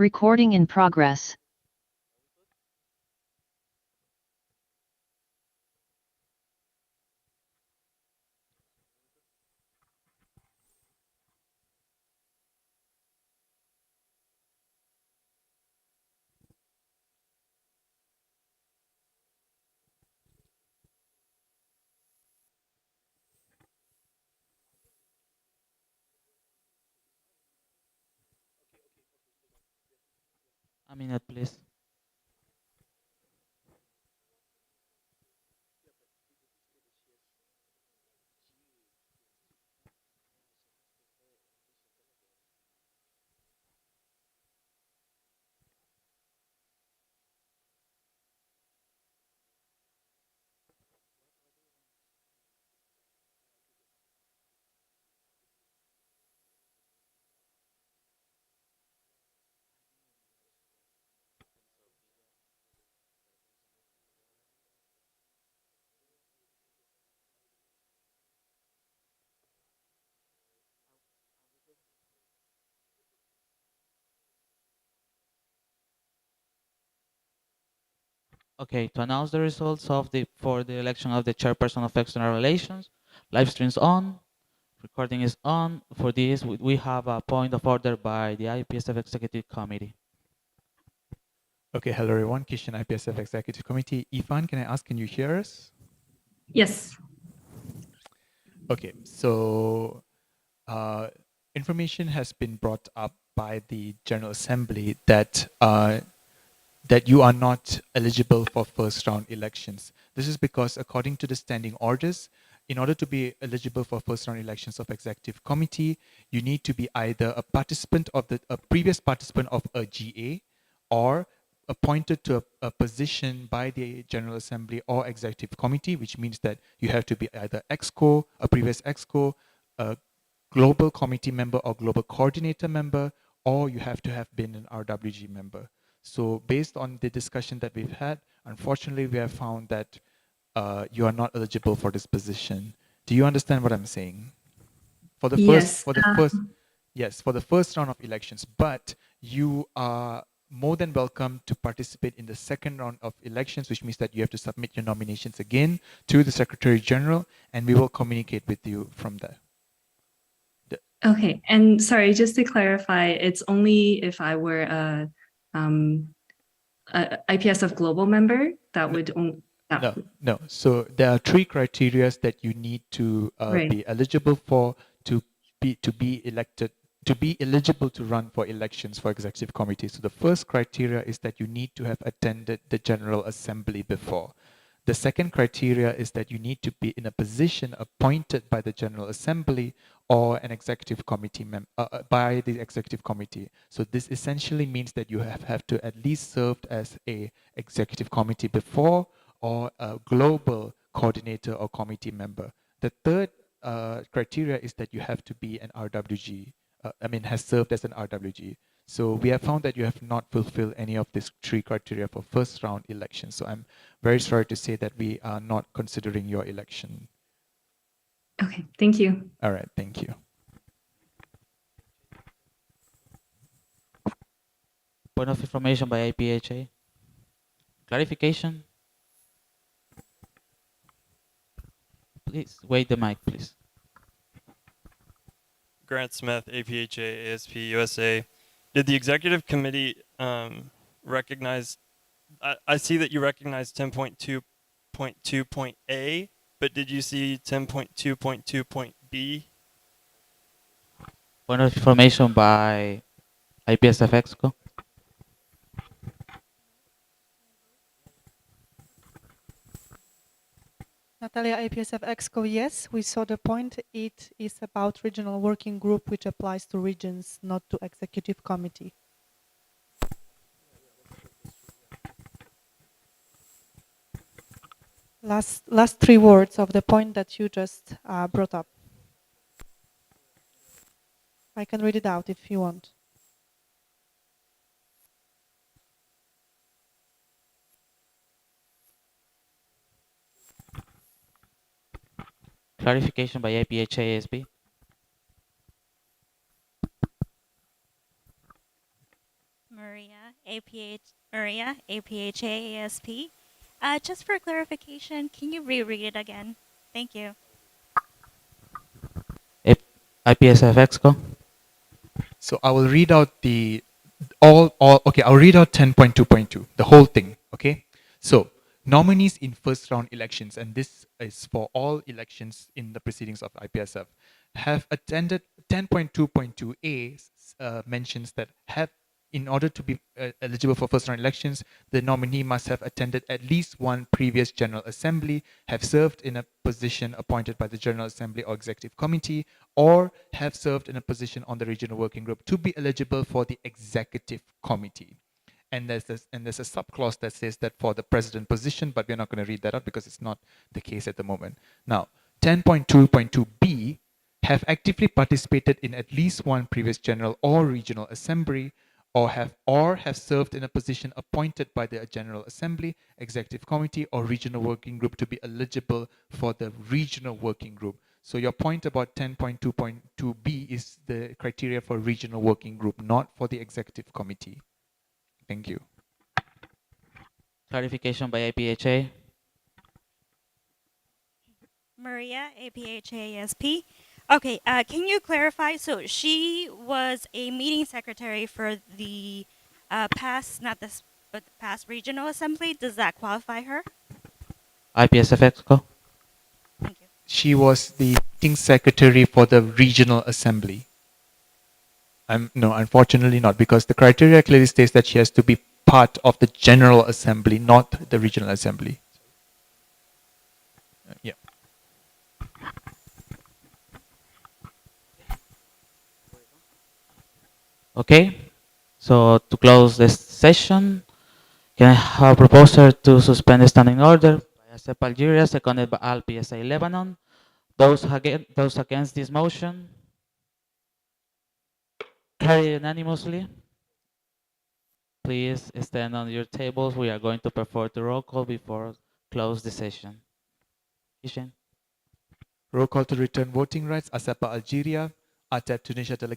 Recording in progress. A minute, please. Okay, to announce the results for the election of the chairperson of external relations, live streams on, recording is on. For this, we have a point of order by the IPSF Executive Committee. Okay, hello everyone. Kishan, IPSF Executive Committee. Ifan, can I ask, can you hear us? Yes. Okay, so information has been brought up by the General Assembly that that you are not eligible for first round elections. This is because according to the standing orders, in order to be eligible for first round elections of executive committee, you need to be either a previous participant of a GA or appointed to a position by the General Assembly or executive committee, which means that you have to be either EXCO, a previous EXCO, a global committee member or global coordinator member, or you have to have been an RWG member. So based on the discussion that we've had, unfortunately, we have found that you are not eligible for this position. Do you understand what I'm saying? For the Yes. for the first round of elections, but you are more than welcome to participate in the second round of elections, which means that you have to submit your nominations again to the Secretary General, and we will communicate with you from there. Okay. And sorry, just to clarify, it's only if I were a IPSF Global member that would only. No. So there are three criteria that you need to Right. be eligible for to be elected, to be eligible to run for elections for executive committee. So the first criteria is that you need to have attended the General Assembly before. The second criteria is that you need to be in a position appointed by the General Assembly or an executive committee by the executive committee. So this essentially means that you have to at least served as a executive committee before or a global coordinator or committee member. The third criteria is that you have to be an RWG, has served as an RWG. So we have found that you have not fulfilled any of these three criteria for first round elections. So I'm very sorry to say that we are not considering your election. Okay, thank you. All right, thank you. Point of information by IPHA. Clarification. Please, wait the mic, please. Grant Smith, APHA, ASP, USA. Did the executive committee recognize, I see that you recognize 10.2.2.A, but did you see 10.2.2.B? Point of information by IPSF Exco. Natalia, IPSF Exco, yes, we saw the point. It is about regional working group, which applies to regions, not to executive committee. Last three words of the point that you just brought up. I can read it out if you want. Clarification by IPHA ASB. Maria, APHA, ASP. Just for clarification, can you reread it again? Thank you. IPSF Exco. So I will read out the okay, I'll read out 10.2.2, the whole thing, okay? So nominees in first round elections, and this is for all elections in the proceedings of IPSF, have attended 10.2.2a mentions that have in order to be eligible for first round elections, the nominee must have attended at least one previous General Assembly, have served in a position appointed by the General Assembly or Executive Committee, or have served in a position on the Regional Working Group to be eligible for the Executive Committee. And there's a subclause that says that for the president position, but we're not going to read that out because it's not the case at the moment. Now, 10.2.2b have actively participated in at least one previous general or regional assembly, or have served in a position appointed by the General Assembly, Executive Committee, or Regional Working Group to be eligible for the Regional Working Group. So your point about 10.2.2b is the criteria for Regional Working Group, not for the Executive Committee. Thank you. Clarification by IPHA. Maria, APHA, ASP. Okay, can you clarify? So she was a meeting secretary for the past, not this, but the past regional assembly. Does that qualify her? IPSF Exco. Thank you. She was the meeting secretary for the Regional Assembly. No, unfortunately not, because the criteria clearly states that she has to be part of the General Assembly, not the Regional Assembly. Yeah. Okay. So to close this session, can I have a proposer to suspend the standing order by ASEP Algeria, seconded by ALPSA Lebanon? Those against this motion? Carried unanimously. Please stand on your tables. We are going to perform the roll call before close the session. Kishen. Roll call to return voting rights. ASEPA Algeria, ATEP Tunisia delegation.